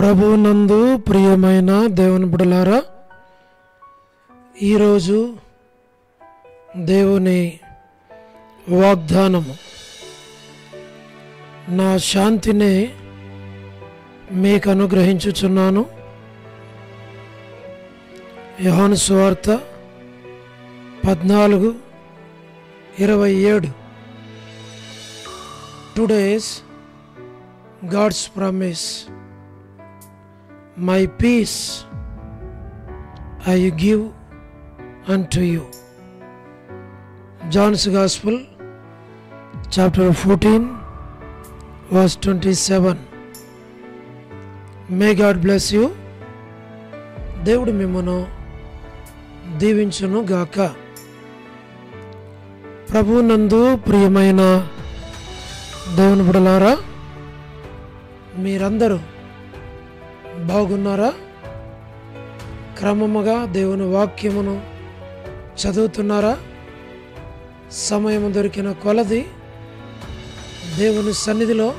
ప్రభువునందు ప్రియమైన దేవుని బిడ్డలారా, ఈరోజు దేవుని వాగ్దానము, నా శాంతిని మీకు అనుగ్రహించుచున్నాను. యోహాను సువార్త 14:27. Today's God's promise, my peace I give unto you. John's Gospel chapter 14 verse 27. May God bless you. దేవుడు మిమ్మను దీవించును గాక. ప్రభువునందు ప్రియమైన దేవుని బిడ్డలారా, మీరందరూ బాగున్నారా? క్రమముగా దేవుని వాక్యమును చదువుతున్నారా? సమయం దొరికిన కొలది దేవుని సన్నిధిలో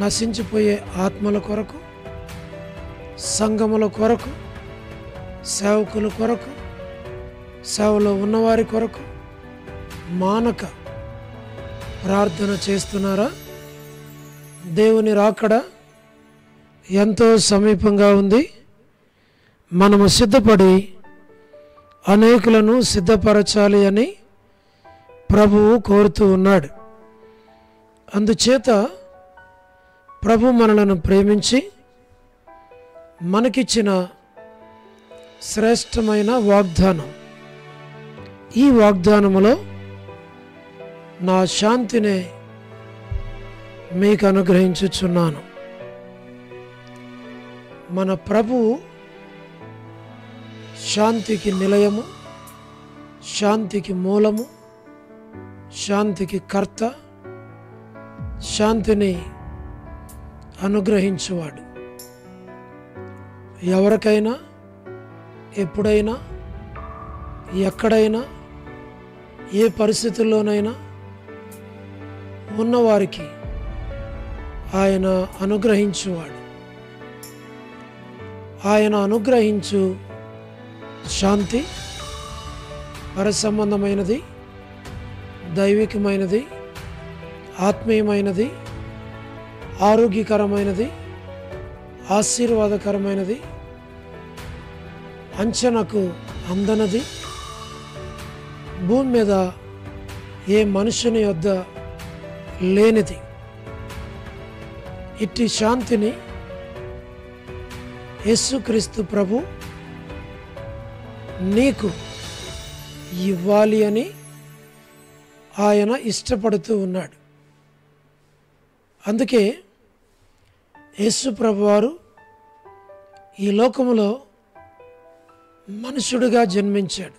నశించిపోయే ఆత్మల కొరకు, సంఘముల కొరకు, సేవకుల కొరకు, సేవలో ఉన్నవారి కొరకు మానక ప్రార్థన చేస్తున్నారా? దేవుని రాకడ ఎంతో సమీపంగా ఉంది. మనము సిద్ధపడి అనేకులను సిద్ధపరచాలి అని ప్రభువు కోరుతూ ఉన్నాడు. అందుచేత ప్రభు మనలను ప్రేమించి మనకిచ్చిన శ్రేష్టమైన వాగ్దానం, ఈ వాగ్దానములో నా శాంతిని మీకు అనుగ్రహించుచున్నాను. మన ప్రభువు శాంతికి నిలయము, శాంతికి మూలము, శాంతికి కర్త, శాంతిని అనుగ్రహించువాడు. ఎవరికైనా, ఎప్పుడైనా, ఎక్కడైనా, ఏ పరిస్థితుల్లోనైనా ఉన్నవారికి ఆయన అనుగ్రహించువాడు. ఆయన అనుగ్రహించు శాంతి పరసంబంధమైనది, దైవికమైనది, ఆత్మీయమైనది, ఆరోగ్యకరమైనది, ఆశీర్వాదకరమైనది, అంచనకు అందనది, భూమి మీద ఏ మనుషుని యొద్ద లేనిది. ఇట్టి శాంతిని యేసుక్రీస్తు ప్రభు నీకు ఇవ్వాలి అని ఆయన ఇష్టపడుతూ ఉన్నాడు. అందుకే యేసు ప్రభు వారు ఈ లోకములో మనుషుడిగా జన్మించాడు.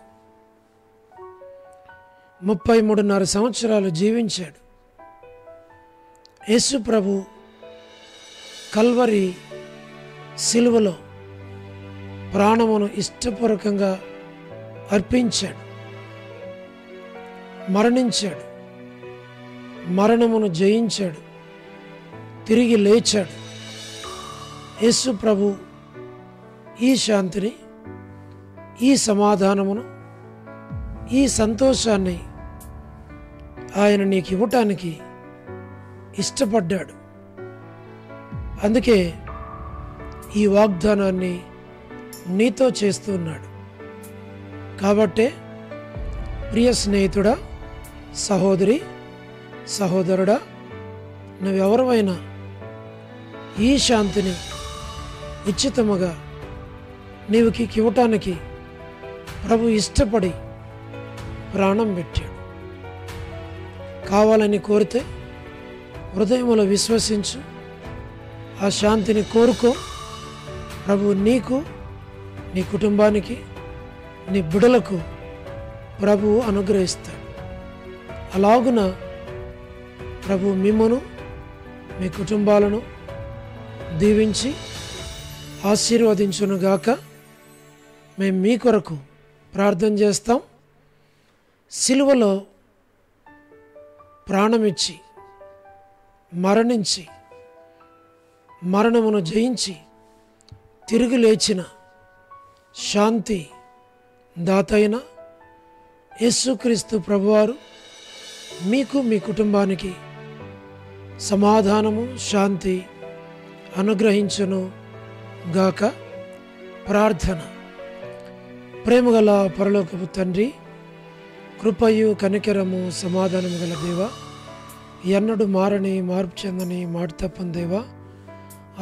33.5 సంవత్సరాలు జీవించాడు. యేసు ప్రభు కల్వరి సిలువలో ప్రాణమును ఇష్టపూర్వకంగా అర్పించాడు, మరణించాడు, మరణమును జయించాడు, తిరిగి లేచాడు. యేసు ప్రభు ఈ శాంతిని, ఈ సమాధానమును, ఈ సంతోషాన్ని ఆయన నీకు ఇవ్వటానికి ఇష్టపడ్డాడు. అందుకే ఈ వాగ్దానాన్ని నీతో చేస్తూ ఉన్నాడు. కాబట్టే ప్రియ స్నేహితుడా, సహోదరి, సహోదరుడా, నువ్వెవరివైనా ఈ శాంతిని ఉచితముగా నీవుకి ఇవ్వటానికి ప్రభు ఇష్టపడి ప్రాణం పెట్టాడు. కావాలని కోరితే హృదయములో విశ్వసించు, ఆ శాంతిని కోరుకో. ప్రభు నీకు, నీ కుటుంబానికి, నీ బిడ్డలకు ప్రభువు అనుగ్రహిస్తాడు. అలాగున ప్రభు మిమ్మను, మీ కుటుంబాలను దీవించి ఆశీర్వదించునుగాక. మేము మీ కొరకు ప్రార్థన చేస్తాం. సిలువలో ప్రాణమిచ్చి మరణించి మరణమును జయించి తిరిగి లేచిన శాంతి దాతైన యేసుక్రీస్తు ప్రభువారు మీకు మీ కుటుంబానికి సమాధానము శాంతి అనుగ్రహించును గాక. ప్రార్థన. ప్రేమగల పరలోకపు తండ్రి, కృపయు కనికరము సమాధానము గల దేవ, ఎన్నడు మారని మార్పు చెందని మాట తప్పని దేవ,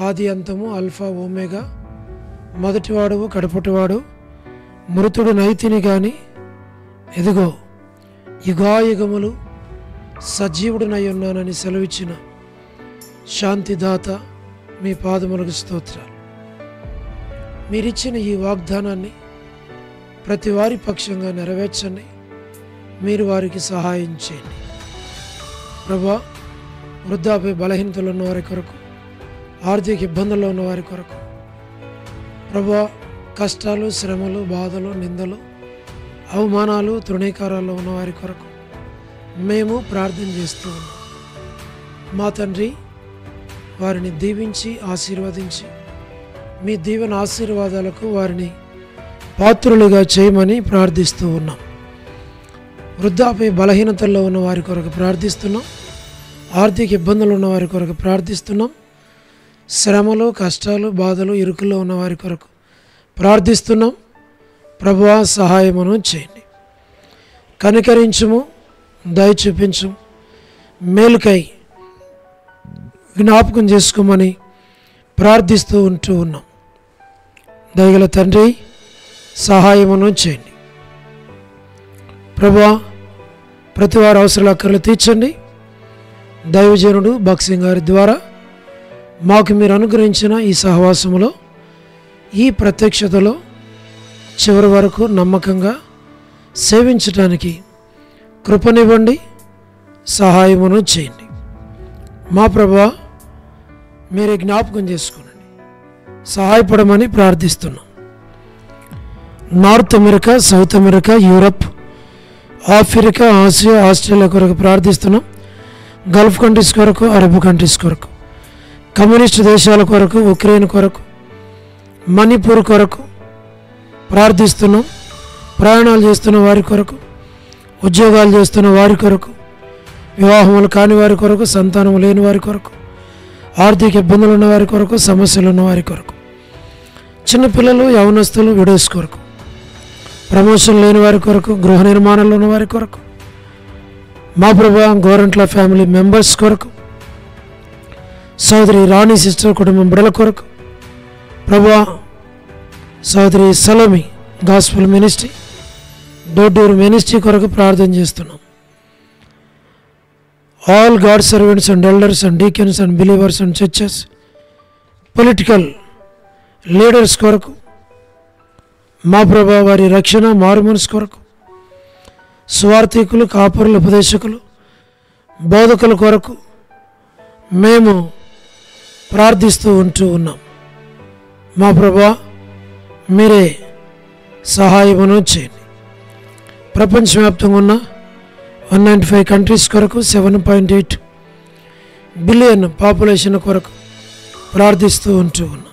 ఆది అంతము అల్ఫా ఓమేగా, మొదటివాడు కడపటివాడు, మృతుడు నైతిని గాని ఎదుగో యుగాయుగములు సజీవుడినై ఉన్నానని సెలవిచ్చిన శాంతిదాత మీ పాదములకు స్తోత్రాలు. మీరిచ్చిన ఈ వాగ్దానాన్ని ప్రతి వారి పక్షంగా నెరవేర్చండి. మీరు వారికి సహాయం చేయండి ప్రభా. వృద్ధాప్య బలహీనతలు ఉన్న వారి కొరకు, ఆర్థిక ఇబ్బందుల్లో ఉన్న వారి కొరకు ప్రభా, కష్టాలు, శ్రమలు, బాధలు, నిందలు, అవమానాలు, తృణీకారాల్లో ఉన్న వారి కొరకు మేము ప్రార్థన చేస్తూ ఉన్నాం. మా తండ్రి, వారిని దీవించి ఆశీర్వదించి మీ దీవెన ఆశీర్వాదాలకు వారిని పాత్రులుగా చేయమని ప్రార్థిస్తూ ఉన్నాం. వృద్ధాప్య బలహీనతల్లో ఉన్న వారి కొరకు ప్రార్థిస్తున్నాం. ఆర్థిక ఇబ్బందులు ఉన్న వారి కొరకు ప్రార్థిస్తున్నాం. శ్రమలు, కష్టాలు, బాధలు, ఇరుకుల్లో ఉన్న వారి కొరకు ప్రార్థిస్తున్నాం. ప్రభువా, సహాయమును చేయండి. కనికరించుము, దయ చూపించుము, మేలుకై జ్ఞాపకం చేసుకోమని ప్రార్థిస్తూ ఉంటూ ఉన్నాం. దయగల తండ్రి, సహాయమును చేయండి ప్రభువా. ప్రతి వారి అవసరాల అక్కర్లు తీర్చండి. దైవజనుడు భక్సింగ్ గారి ద్వారా మాకు మీరు అనుగ్రహించిన ఈ సహవాసములో, ఈ ప్రత్యక్షతలో చివరి వరకు నమ్మకంగా సేవించటానికి కృపనివ్వండి, సహాయమును చేయండి. మా ప్రభువా, మీరే జ్ఞాపకం చేసుకునండి, సహాయపడమని ప్రార్థిస్తున్నాం. North America, south America, Europe, Africa, Asia, Australia కొరకు ప్రార్థిస్తున్నాం. గల్ఫ్ కంట్రీస్ కొరకు, అరబ్ కంట్రీస్ కొరకు, కమ్యూనిస్ట్ దేశాల కొరకు, ఉక్రెయిన్ కొరకు, మణిపూర్ కొరకు ప్రార్థిస్తున్నాం. ప్రయాణాలు చేస్తున్న వారి కొరకు, ఉద్యోగాలు చేస్తున్న వారి కొరకు, వివాహములు కాని వారి కొరకు, సంతానం లేని వారి కొరకు, ఆర్థిక ఇబ్బందులు ఉన్న వారి కొరకు, సమస్యలు ఉన్న వారి కొరకు, చిన్నపిల్లలు, యవనస్తులు, విడోస్ కొరకు, ప్రమోషన్ లేని వారి కొరకు, గృహ నిర్మాణంలో ఉన్న వారి కొరకు, మా ప్రభువా, గోరంట్ల ఫ్యామిలీ మెంబర్స్ కొరకు, సోదరి రాణి సిస్టర్ కుటుంబం బిడ్డల కొరకు ప్రభువా, సోదరి Salomi gospel ministry, door ministry కొరకు ప్రార్థన చేస్తున్నాం. All God servants and elders and deacons and believers and churches, political leaders కొరకు మా ప్రభువా, వారి రక్షణ, మారుమనసు కొరకు, స్వార్థికులు, కాపురులు, ఉపదేశకులు, బోధకుల కొరకు మేము ప్రార్థిస్తూ ఉంటూ ఉన్నాం. మా ప్రభువా, మీరే సహాయమును చేయండి. ప్రపంచవ్యాప్తంగా ఉన్న 195 కంట్రీస్ కొరకు, 7.8 బిలియన్ పాపులేషన్ కొరకు ప్రార్థిస్తూ ఉంటూ ఉన్నాం.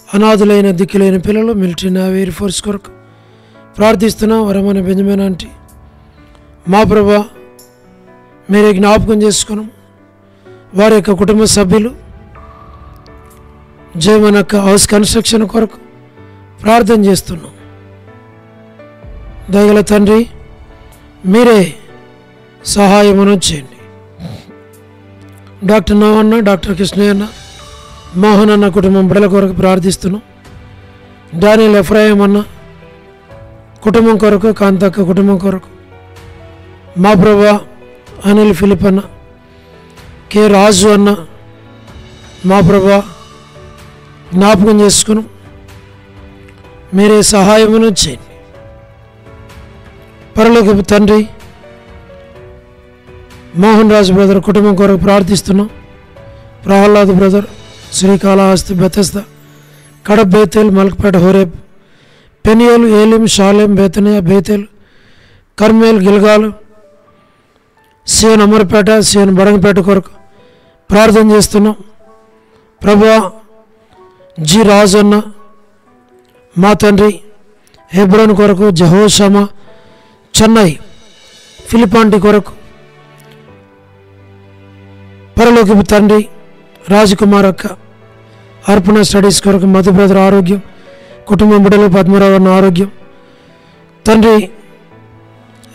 అనాథులైన, దిక్కులైన పిల్లలు, మిలిటరీ, నేవీ, ఎయిర్ ఫోర్స్ కొరకు ప్రార్థిస్తున్నాం. వరమణ బెంజమిన్ ఆంటీ, మా ప్రభువా, మీరే జ్ఞాపకం చేసుకున్నాం. వారి యొక్క కుటుంబ సభ్యులు, జయమన్ యొక్క హౌస్ కన్స్ట్రక్షన్ కొరకు ప్రార్థన చేస్తున్నాం. దయగల తండ్రి, మీరే సహాయమును చేయండి. డాక్టర్ నవన్న, డాక్టర్ కృష్ణయ్యన్న, మోహన్ అన్న కుటుంబం బిడ్డల కొరకు ప్రార్థిస్తున్నాం. డానియల్ ఎఫ్రాయిం అన్న కుటుంబం కొరకు, కాంతక్క కుటుంబం కొరకు, మా ప్రభువా, అనిల్ ఫిలిప్ అన్న, కె రాజు అన్న, మా ప్రభువా, జ్ఞాపకం చేసుకున్నాం. మీరే సహాయమును చేయండి. పరలోకపు తండ్రి, మోహన్ రాజు బ్రదర్ కుటుంబం కొరకు ప్రార్థిస్తున్నాం. Prahlad brother, Srikalahasti, Bethesda, Kadapa, Bethel, Malakpet, Horeb, Peniel, Elim, Shalem, Bethania, Bethel, Carmel, Gilgal, CN Amberpet, CN Badangpet కొరకు ప్రార్థన చేస్తున్నాం. ప్రభువా జి రాజన్న మా తండ్రి హెబ్రోన్ కొరకు జహోషమా చెన్నై ఫిలిపాంటి కొరకు పరలోకపు తండ్రి రాజకుమార్ అక్క అర్పణ స్టడీస్ కొరకు మధు బ్రదర్ ఆరోగ్యం, కుటుంబం బిడ్డలు పద్మరావు అన్న ఆరోగ్యం, తండ్రి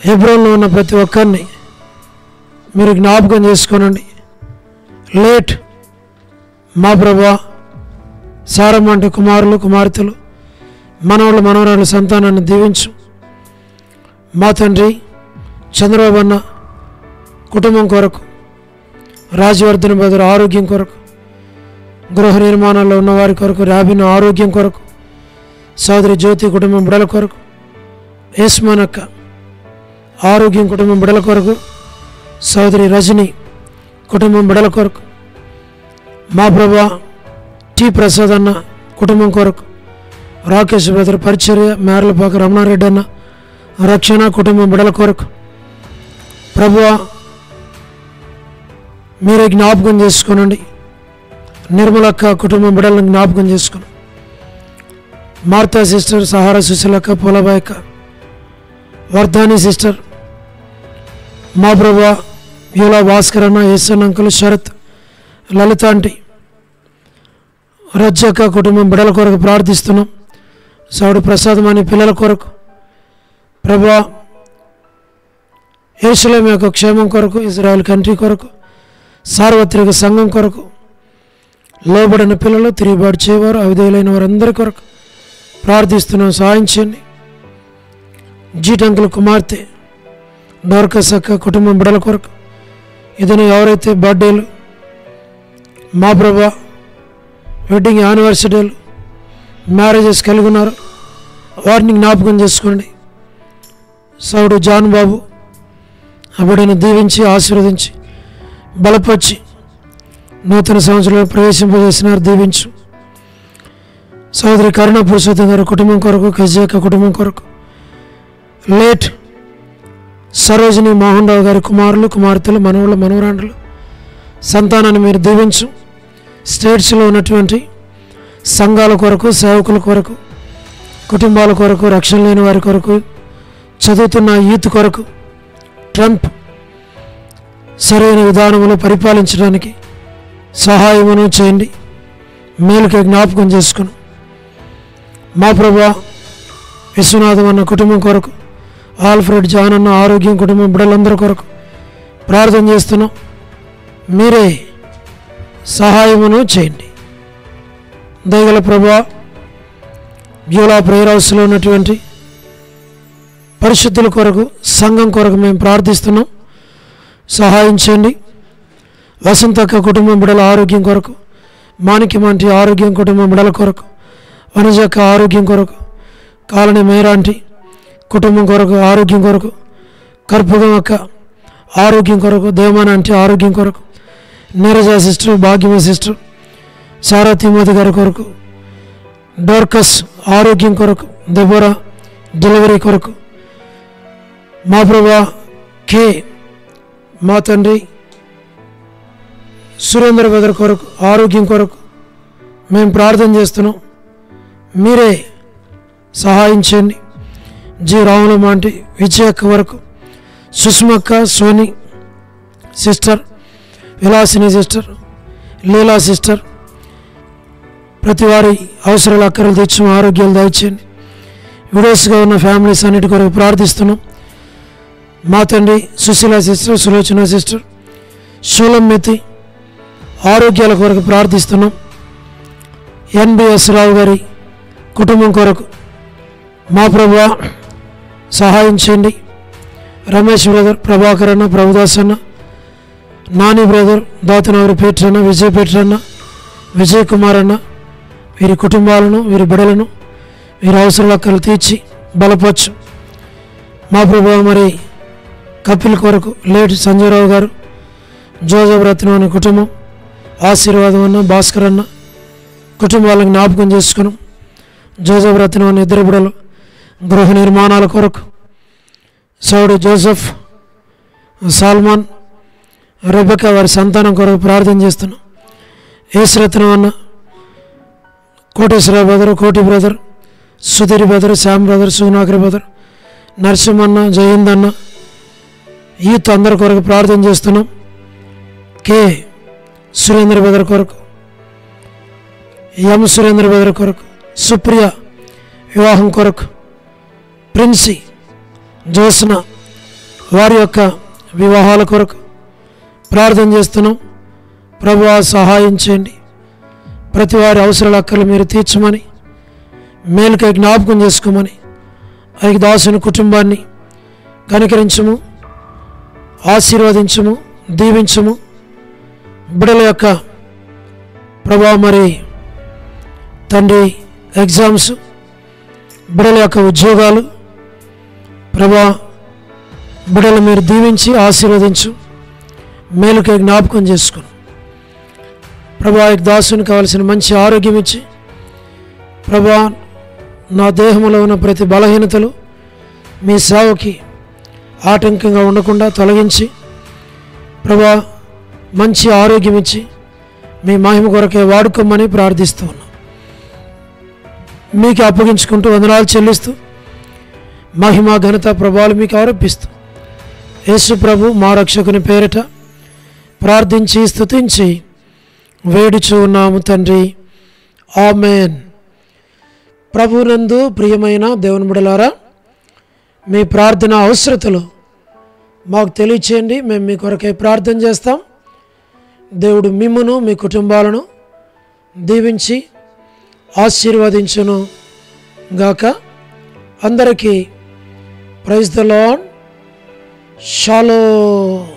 హెబ్రోన్లో ఉన్న ప్రతి ఒక్కరిని మీరు జ్ఞాపకం చేసుకోనండి. లేట్ మా ప్రభువా సారమ్మ అంటే కుమారులు కుమార్తెలు మనవళ్ళు మనవరాళ్ళ సంతానాన్ని దీవించు. మా తండ్రి చంద్రబాబు అన్న కుటుంబం కొరకు, రాజవర్ధన్ బ్రదర్ ఆరోగ్యం కొరకు, గృహ నిర్మాణాల్లో ఉన్నవారి కొరకు, రాబిన్ ఆరోగ్యం కొరకు, సోదరి జ్యోతి కుటుంబం బిడల కొరకు, యస్మాన్ అక్క ఆరోగ్యం కుటుంబం బిడల కొరకు, సోదరి రజని కుటుంబం బిడల కొరకు, మా ప్రభా టి ప్రసాద్ అన్న కుటుంబం కొరకు, రాకేష్ బ్రదర్ పరిచర్య, మేర్లపాక రమణారెడ్డి అన్న రక్షణ కుటుంబం బిడల కొరకు ప్రభువా మీరే జ్ఞాపకం చేసుకోనండి. నిర్మలక్క కుటుంబం బిడలను జ్ఞాపకం చేసుకుని, మార్తా సిస్టర్, సహారా సుశీలక్క, పూలబాయక్క, వర్ధాని సిస్టర్, మా ప్రభువా యూలా భాస్కర్ అన్న, ఎస్ఎన్ అంకుల్, శరత్, లలిత ఆంటీ, రజ్జక్క కుటుంబం బిడల కొరకు ప్రార్థిస్తున్నాం. సౌడు ప్రసాదం అని పిల్లల కొరకు ప్రభువా యెరూషలేము యొక్క క్షేమం కొరకు, ఇజ్రాయెల్ కంట్రీ కొరకు, సార్వత్రిక సంఘం కొరకు, లోబడిన పిల్లలు, తిరుగుబాటు చేయవారు, అవిధేయులైన వారందరి కొరకు ప్రార్థిస్తున్నాం. సహాయం చేయండి. జీటంకుల కుమార్తె డోర్కస్ అక్క కుటుంబం బిడల కొరకు, ఇతను ఎవరైతే బర్త్డేలు మా ప్రభా వెడ్డింగ్ యానివర్సరీలు మ్యారేజెస్ కలిగి ఉన్నారు వారిని జ్ఞాపకం చేసుకోండి. సౌడు జాన్ బాబు ఆ బిడ్డను దీవించి ఆశీర్వదించి బలపరిచి నూతన సంవత్సరంలో ప్రవేశింపజేసినారు, దీవించు. సోదరి కరుణ పురుషోత్తం గారి కుటుంబం కొరకు, కజేక కుటుంబం కొరకు, లేట్ సరోజిని మోహన్ రావు గారి కుమారులు కుమార్తెలు మనవళ్ళు మనవరాండ్రులు సంతానాన్ని మీరు దీవించు. స్టేట్స్లో ఉన్నటువంటి సంఘాల కొరకు, సేవకుల కొరకు, కుటుంబాల కొరకు, రక్షణ లేని వారి కొరకు, చదువుతున్న యూత్ కొరకు ట్రంప్ సరైన విధానంలో పరిపాలించడానికి సహాయమును చేయండి. మేలుకే జ్ఞాపకం చేసుకుని మా ప్రభువా విశ్వనాథం అన్న కుటుంబం కొరకు, ఆల్ఫ్రెడ్ జాన్ అన్న ఆరోగ్యం కుటుంబం బిడ్డలందరి కొరకు ప్రార్థన చేస్తున్నాం. మీరే సహాయమును చేయండి. దయగల ప్రభువా బ్యూలా ప్రేయర్ హౌస్లో ఉన్నటువంటి పరిశుద్ధుల కొరకు, సంఘం కొరకు మేము ప్రార్థిస్తున్నాం. సహాయం చేయండి. వసంతక్క కుటుంబం బిడల ఆరోగ్యం కొరకు, మాణిక్యమంటి ఆరోగ్యం కుటుంబం బిడల కొరకు, వనజక్క ఆరోగ్యం కొరకు, కాలనీ మేరాంటి కుటుంబం కొరకు ఆరోగ్యం కొరకు, కర్పూరం అక్క ఆరోగ్యం కొరకు, దేవమానంటి ఆరోగ్యం కొరకు, నీరజ సిస్టర్, భాగ్యమ సిస్టర్, సారా తిమోతి గారి కొరకు, డోర్కస్ ఆరోగ్యం కొరకు, దెబోరా డెలివరీ కొరకు, మా ప్రభా కే మా తండ్రి సురేంద్ర బెదర్ కొరకు ఆరోగ్యం కొరకు మేము ప్రార్థన చేస్తున్నాం. మీరే సహాయం చేయండి. జి రాములమ్మ అంటే విజయక్క వరకు, సుష్మక్క, సోని సిస్టర్, విలాసిని సిస్టర్, లీలా సిస్టర్, ప్రతి వారి అవసరాలు అక్కరలు తెచ్చిన ఆరోగ్యాలు దయచేయండి. విడోస్గా ఉన్న ఫ్యామిలీస్ అన్నిటి కొరకు ప్రార్థిస్తున్నాం. మా తండ్రి సుశీల సిస్టర్, సులోచన సిస్టర్, షోలమ్మెతి ఆరోగ్యాల కొరకు ప్రార్థిస్తున్నాం. ఎన్బిఎస్ రావు గారి కుటుంబం కొరకు మా ప్రభువా సహాయం చేయండి. రమేష్ బ్రదర్, ప్రభాకర్ అన్న, ప్రభుదాస్ అన్న, నాని బ్రదర్, దాతనవరి పేట్రన్న, విజయ్ పేట్రన్న, విజయ్ కుమార్ అన్న, వీరి కుటుంబాలను, వీరి బిడలను, వీరి అవసరాలు తీర్చి బలపరచు. మా ప్రభువా మరి కపిల్ కొరకు లేట్ సంజయరావు గారు, జోజఫ్ రత్నం అనే కుటుంబం, ఆశీర్వాదం అన్న, భాస్కర్ అన్న కుటుంబాలను జ్ఞాపకం చేసుకున్నాం. జోజఫ్ రత్నం అనే ఇద్దరు బిడలు గృహ నిర్మాణాల కొరకు, సౌడు జోసఫ్, సాల్మాన్, రెబెకా వారి సంతానం కొరకు ప్రార్థన చేస్తున్నాం. ఏసురత్నం అన్న, Koteswara brother, Koti brother, Sudheer brother, Shyam brother, Sugunakar brother, Narasimhanna, Jayanth అన్న, యూత్ అందరి కొరకు ప్రార్థన చేస్తున్నాం. కే సురేంద్ర బ్రదర్ కొరకు, ఎం సురేంద్ర బ్రదర్ కొరకు, సుప్రియ వివాహం కొరకు, ప్రిన్సీ, జోస్న వారి యొక్క వివాహాల కొరకు ప్రార్థన చేస్తున్నాం. ప్రభువా సహాయం చేయండి. ప్రతి వారి అవసరాల అక్కర్లు మీరు తీర్చమని, మేలుకై జ్ఞాపకం చేసుకోమని, ఐకి దాసుని కుటుంబాన్ని కనికరించము, ఆశీర్వదించము, దీవించము. బిడ్డల యొక్క ప్రభా మరి తండ్రి ఎగ్జామ్స్, బిడ్డల యొక్క ఉద్యోగాలు ప్రభా బిడ్డలు మీరు దీవించి ఆశీర్వదించు, మేలుకై జ్ఞాపకం చేసుకుని ప్రభా దాసుని కావలసిన మంచి ఆరోగ్యం ఇచ్చి ప్రభా నా దేహంలో ఉన్న ప్రతి బలహీనతలు మీ సేవకి ఆటంకంగా ఉండకుండా తొలగించి ప్రభా మంచి ఆరోగ్యం ఇచ్చి మీ మహిమ కొరకే వాడుకోమని ప్రార్థిస్తూ ఉన్నాం. మీకు అప్పగించుకుంటూ వందనాలు చెల్లిస్తూ మహిమ ఘనత ప్రభావాలు మీకు ఆరోపిస్తూ యేసు ప్రభు మా రక్షకుని పేరిట ప్రార్థించి స్తుతించి వేడుచూ ఉన్నాము తండ్రి, ఆమేన్. ప్రభునందు ప్రియమైన దేవుని బిడ్డలారా, మీ ప్రార్థన అవసరతలు మాకు తెలియచేయండి. మేము మీ కొరకై ప్రార్థన చేస్తాం. దేవుడు మిమ్మును మీ కుటుంబాలను దీవించి ఆశీర్వదించును గాక. అందరికీ ప్రైజ్ ద లార్డ్. షాలోమ్.